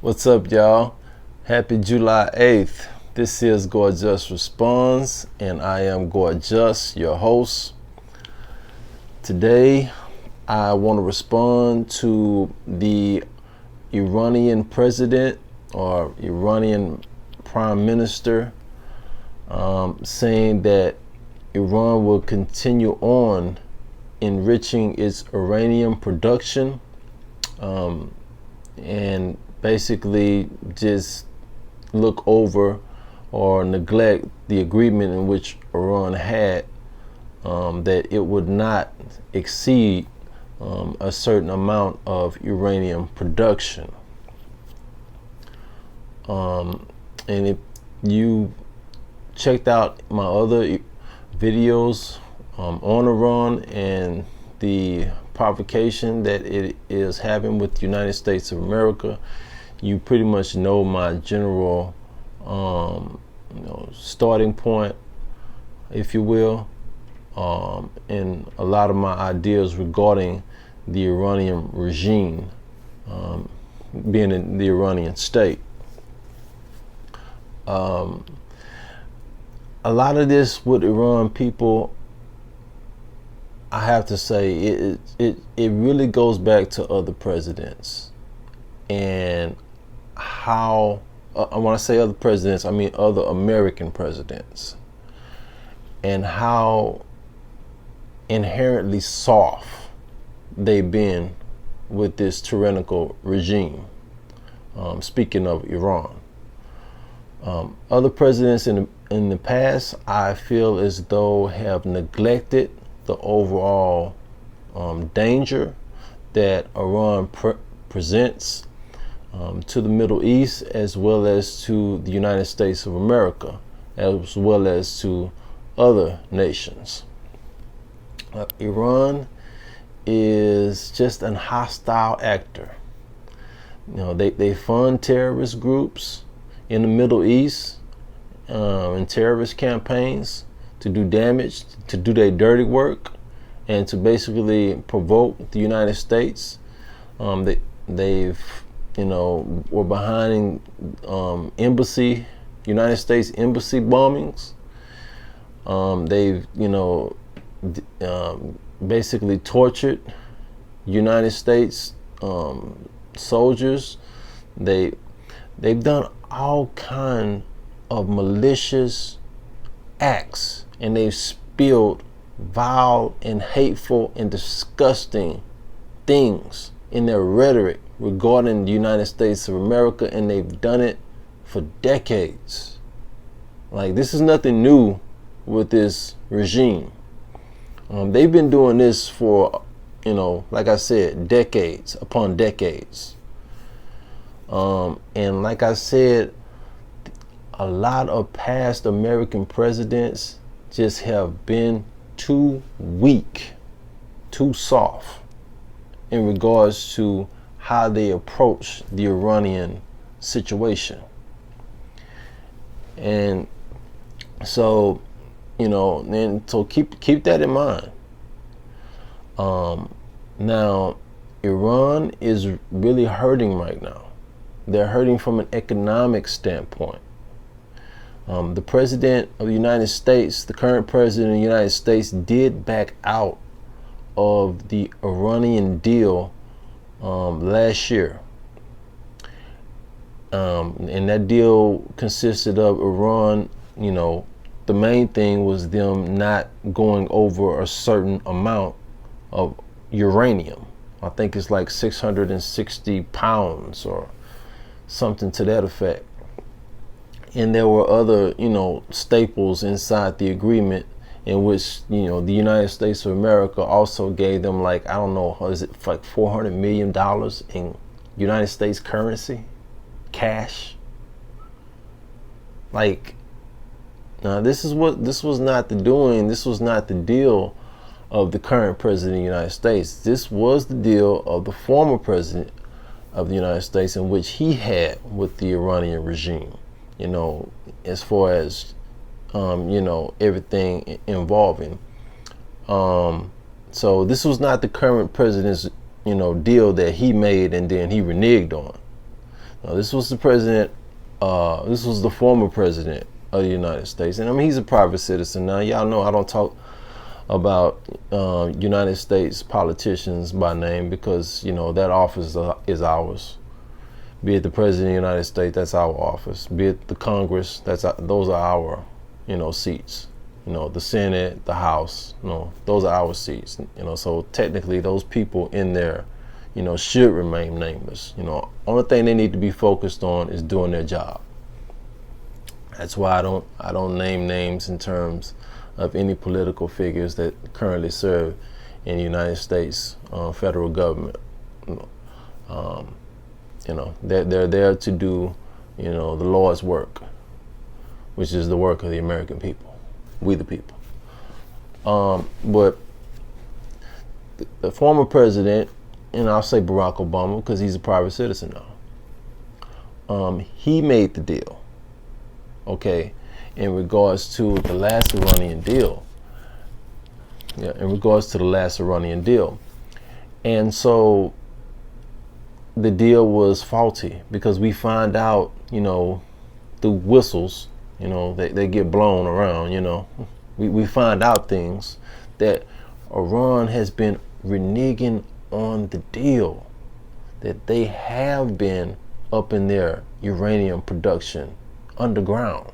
What's up, y'all? Happy July 8th. This is Gorgeous Responds, and I am Gorgeous, your host. Today, I want to respond to the Iranian president or Iranian prime minister saying that Iran will continue on enriching its uranium production and basically just look over or neglect the agreement in which Iran had that it would not exceed a certain amount of uranium production. And if you checked out my other videos on Iran and the provocation that it is having with the United States of America, you pretty much know my general starting point, if you will, and a lot of my ideas regarding the Iranian regime being in the Iranian state. A lot of this with Iran people, I have to say, it really goes back to other presidents and how, when I say other presidents, I mean other American presidents, and how inherently soft they've been with this tyrannical regime. Speaking of Iran, other presidents in the past, I feel as though have neglected the overall danger that Iran presents to the Middle East, as well as to the United States of America, as well as to other nations. Iran is just an hostile actor. They fund terrorist groups in the Middle East and terrorist campaigns to do damage, to do their dirty work, and to basically provoke the United States. They've were behind United States embassy bombings. They've basically tortured United States soldiers. They've done all kind of malicious acts, and they've spilled vile and hateful and disgusting things in their rhetoric regarding the United States of America, and they've done it for decades. Like, this is nothing new with this regime. They've been doing this for, like I said, decades upon decades. And like I said, a lot of past American presidents just have been too weak, too soft in regards to how they approach the Iranian situation. And so, keep that in mind. Now, Iran is really hurting right now. They're hurting from an economic standpoint. The president of the United States, the current president of the United States, did back out of the Iranian deal last year. And that deal consisted of Iran, the main thing was them not going over a certain amount of uranium. I think it's like 660 pounds or something to that effect. And there were other, staples inside the agreement in which, the United States of America also gave them, like, I don't know, is it like $400 million in United States currency, cash? Like, now this was not the deal of the current president of the United States. This was the deal of the former president of the United States, in which he had with the Iranian regime, as far as everything involving. So this was not the current president's, deal that he made and then he reneged on. This was the president. This was the former president of the United States, and I mean he's a private citizen now. Y'all know I don't talk about United States politicians by name because that office is ours. Be it the president of the United States, that's our office. Be it the Congress, those are our seats. The Senate, the House, those are our seats. So technically those people in there, should remain nameless. Only thing they need to be focused on is doing their job. That's why I don't name names in terms of any political figures that currently serve in the United States federal government. They're there to do, the Lord's work, which is the work of the American people, we the people. But the former president, and I'll say Barack Obama because he's a private citizen now, he made the deal, okay, in regards to the last Iranian deal. And so the deal was faulty because we find out, through whistles, they get blown around, we find out things that Iran has been reneging on the deal, that they have been up in their uranium production underground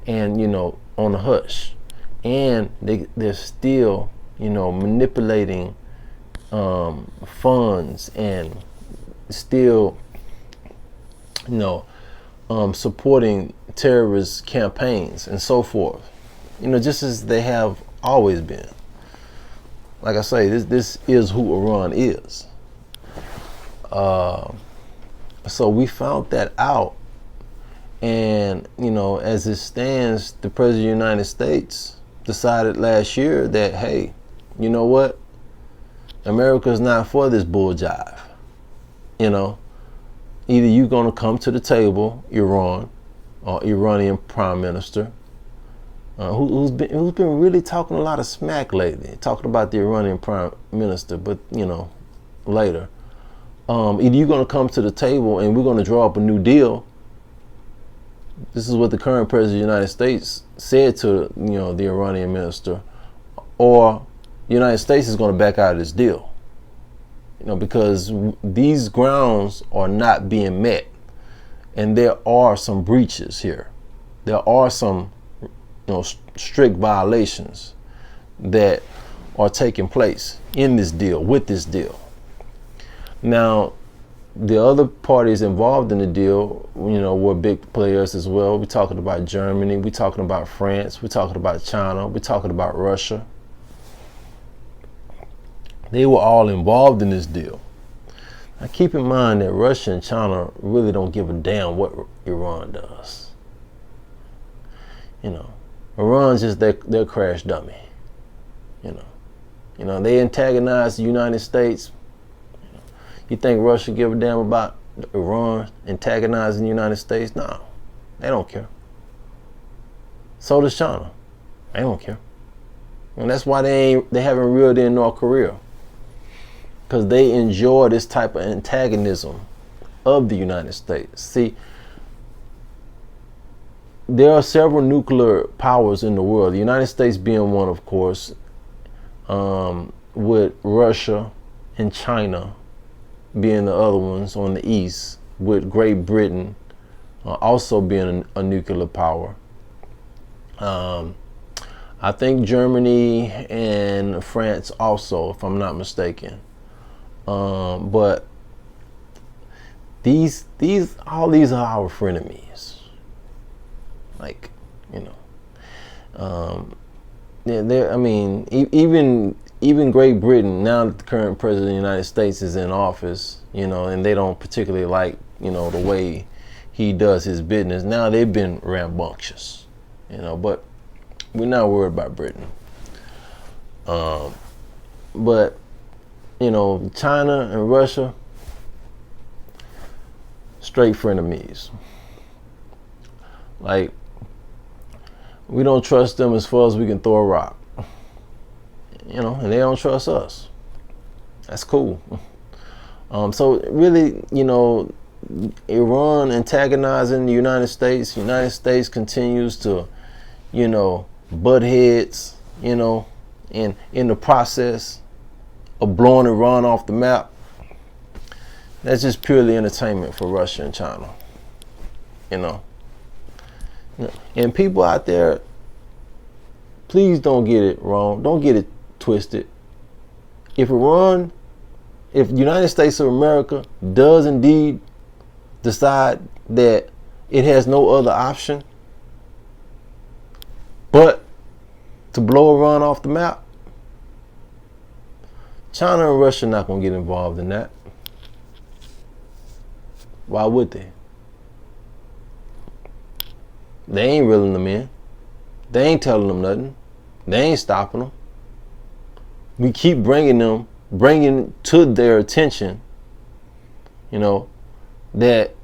and, on the hush. And they're still, manipulating funds and still, supporting terrorist campaigns and so forth, just as they have always been. Like I say, this is who Iran is. So we found that out. And, as it stands, the President of the United States decided last year that, hey, you know what? America's not for this bull jive. Either you're going to come to the table, Iran, or Iranian Prime Minister, who's been really talking a lot of smack lately, talking about the Iranian Prime Minister, but, later. Either you're going to come to the table and we're going to draw up a new deal. This is what the current president of the United States said to, the Iranian minister, or the United States is going to back out of this deal. Because these grounds are not being met, and there are some breaches here. There are some, strict violations that are taking place in this deal, with this deal. Now, the other parties involved in the deal, were big players as well. We're talking about Germany, we're talking about France, we're talking about China, we're talking about Russia. They were all involved in this deal. Now keep in mind that Russia and China really don't give a damn what Iran does. Iran's just their crash dummy. They antagonize the United States. You think Russia give a damn about Iran antagonizing the United States? No, they don't care. So does China. They don't care. And that's why they haven't reeled in North Korea. Because they enjoy this type of antagonism of the United States. See, there are several nuclear powers in the world. The United States being one, of course, with Russia and China being the other ones on the east, with Great Britain also being a nuclear power. I think Germany and France also, if I'm not mistaken. But all these are our frenemies. Like, even Great Britain, now that the current president of the United States is in office, and they don't particularly like, the way he does his business. Now they've been rambunctious, but we're not worried about Britain. But, China and Russia, straight frenemies. Like, we don't trust them as far as we can throw a rock. And they don't trust us. That's cool. So really, Iran antagonizing the United States. United States continues to, butt heads, and in the process of blowing Iran off the map. That's just purely entertainment for Russia and China. And people out there, please don't get it wrong. Don't get it twisted. If the United States of America does indeed decide that it has no other option but to blow Iran off the map, China and Russia are not going to get involved in that. Why would they? They ain't reeling them in. They ain't telling them nothing. They ain't stopping them. We keep bringing to their attention, that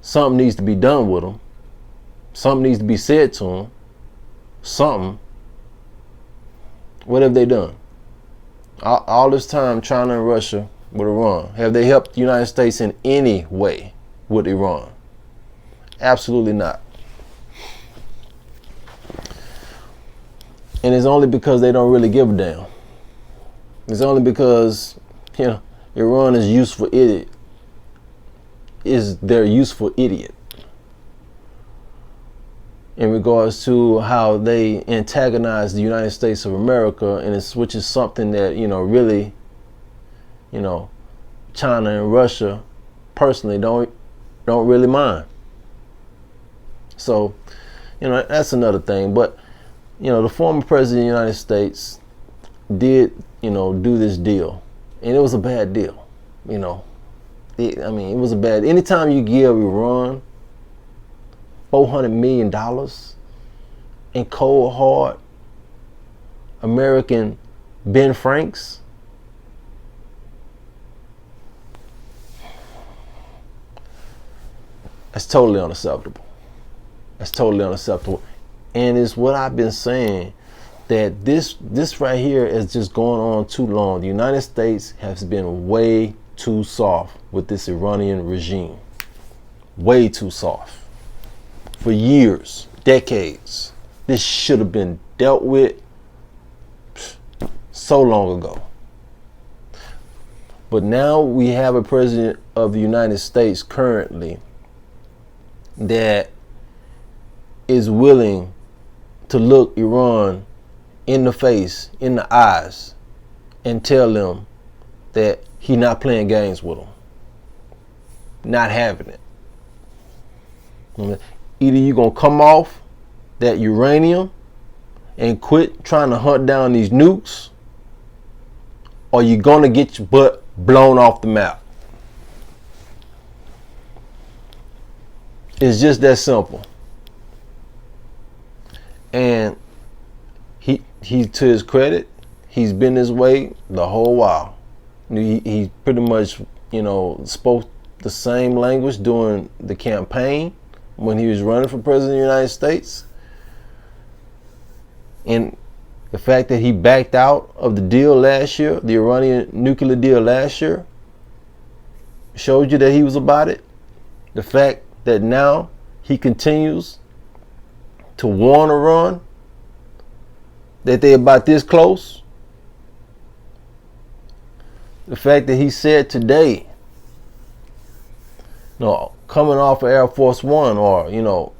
something needs to be done with them. Something needs to be said to them. Something. What have they done? All this time, China and Russia with Iran, have they helped the United States in any way with Iran? Absolutely not. And it's only because they don't really give a damn. It's only because, Iran is their useful idiot in regards to how they antagonize the United States of America, and which is something that, really, China and Russia personally don't really mind. So, that's another thing. But, the former president of the United States did, do this deal, and it was a bad deal. It was a bad. Anytime you give Iran $400 million in cold hard American Ben Franks, that's totally unacceptable. That's totally unacceptable. And it's what I've been saying, that this right here is just going on too long. The United States has been way too soft with this Iranian regime. Way too soft. For years, decades. This should have been dealt with so long ago. But now we have a president of the United States currently that is willing to look Iran in the face, in the eyes, and tell them that he's not playing games with them. Not having it. Either you're going to come off that uranium and quit trying to hunt down these nukes, or you're going to get your butt blown off the map. It's just that simple. And he to his credit, he's been this way the whole while. He pretty much, spoke the same language during the campaign when he was running for president of the United States. And the fact that he backed out of the deal last year, the Iranian nuclear deal last year, showed you that he was about it. The fact that now he continues to warn Iran that they're about this close. The fact that he said today, coming off of Air Force One, or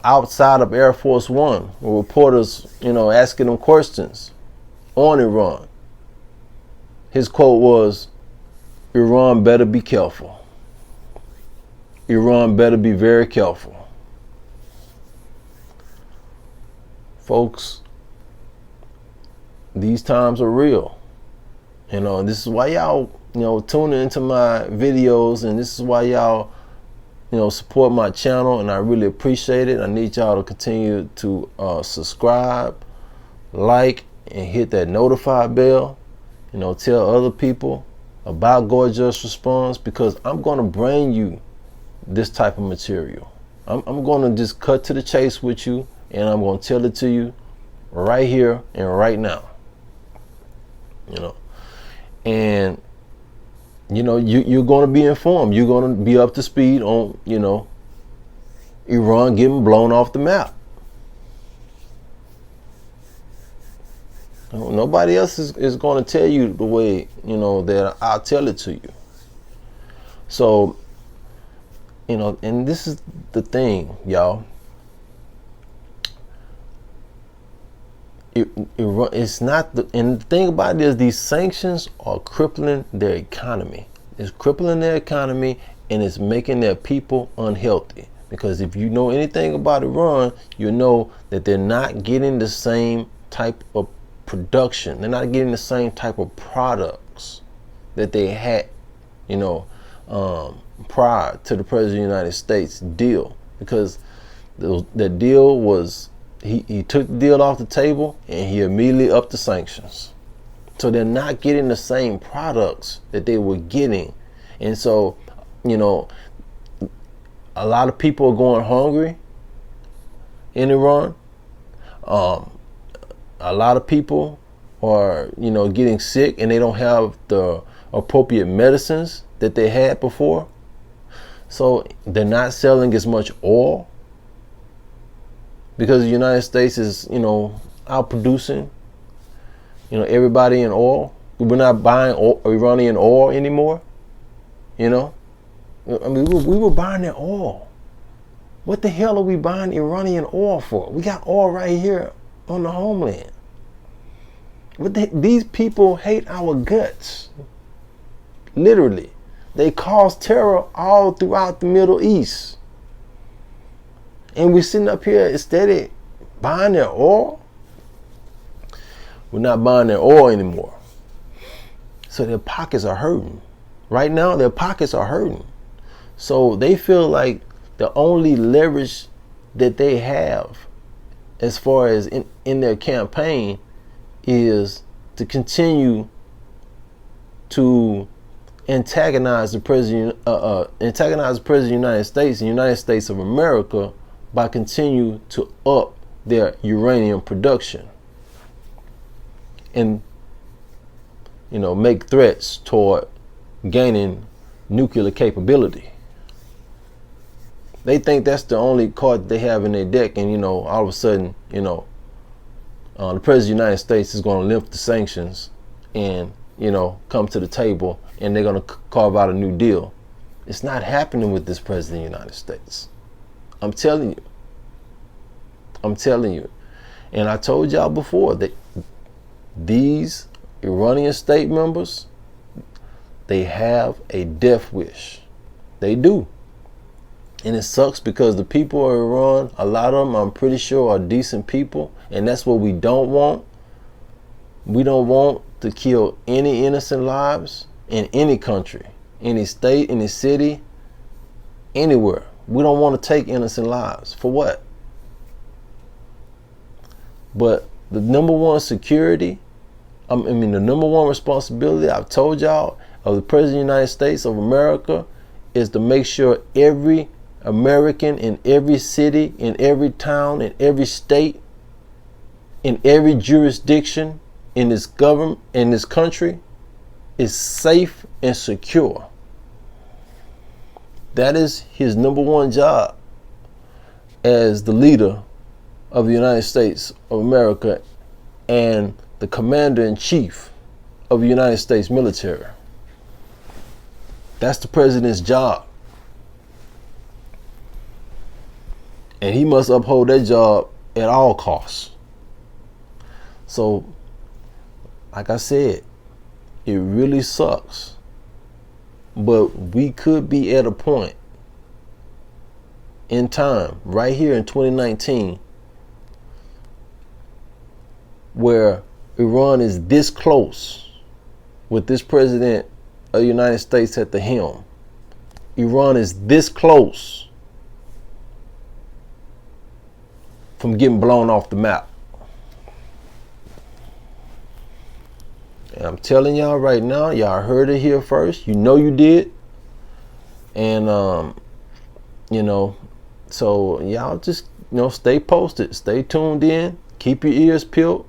outside of Air Force One, with reporters asking him questions on Iran, his quote was, "Iran better be careful. Iran better be very careful." Folks, these times are real. And this is why y'all, tuning into my videos, and this is why y'all, support my channel, and I really appreciate it. I need y'all to continue to subscribe, like, and hit that notify bell. Tell other people about Gorgeous Response, because I'm going to bring you this type of material. I'm going to just cut to the chase with you, and I'm going to tell it to you right here and right now. And you're going to be informed. You're going to be up to speed on, Iran getting blown off the map. Nobody else is going to tell you the way, that I'll tell it to you. So, and this is the thing, y'all. It's not and the thing about it is these sanctions are crippling their economy. It's crippling their economy, and it's making their people unhealthy. Because if you know anything about Iran, you know that they're not getting the same type of production. They're not getting the same type of products that they had, prior to the President of the United States deal. Because the deal was, he took the deal off the table and he immediately upped the sanctions. So they're not getting the same products that they were getting. And so, a lot of people are going hungry in Iran. A lot of people are, getting sick, and they don't have the appropriate medicines that they had before. So they're not selling as much oil because the United States is, outproducing, everybody in oil. We're not buying Iranian oil anymore. We were buying their oil. What the hell are we buying Iranian oil for? We got oil right here on the homeland. These people hate our guts. Literally. They cause terror all throughout the Middle East. And we're sitting up here instead of buying their oil. We're not buying their oil anymore. So their pockets are hurting. Right now, their pockets are hurting. So they feel like the only leverage that they have as far as in their campaign is to continue to antagonize the president of the United States and United States of America by continue to up their uranium production and make threats toward gaining nuclear capability. They think that's the only card they have in their deck, and all of a sudden, the President of the United States is going to lift the sanctions and come to the table, and they're going to carve out a new deal. It's not happening with this President of the United States. I'm telling you. And I told y'all before that these Iranian state members, they have a death wish. They do. And it sucks because the people of Iran, a lot of them, I'm pretty sure, are decent people. And that's what we don't want. We don't want to kill any innocent lives in any country, any state, any city, anywhere. We don't want to take innocent lives. For what? But the number one security, the number one responsibility, I've told y'all, of the President of the United States of America is to make sure every American in every city, in every town, in every state, in every jurisdiction in this government, in this country, is safe and secure. That is his number one job as the leader of the United States of America and the commander-in-chief of the United States military. That's the president's job. And he must uphold that job at all costs. So, like I said, it really sucks. But we could be at a point in time, right here in 2019, where Iran is this close with this president of the United States at the helm. Iran is this close from getting blown off the map. And I'm telling y'all right now, y'all heard it here first. You know you did. And, so y'all just, stay posted. Stay tuned in. Keep your ears peeled.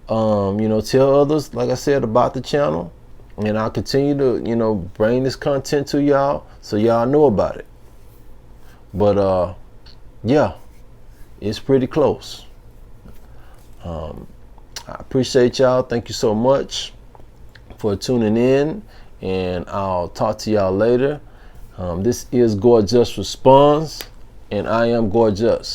Tell others, like I said, about the channel. and I'll continue to bring this content to y'all so y'all know about it. But yeah, it's pretty close. I appreciate y'all. Thank you so much for tuning in, and I'll talk to y'all later. This is Gorgeous Responds, and I am Gorgeous.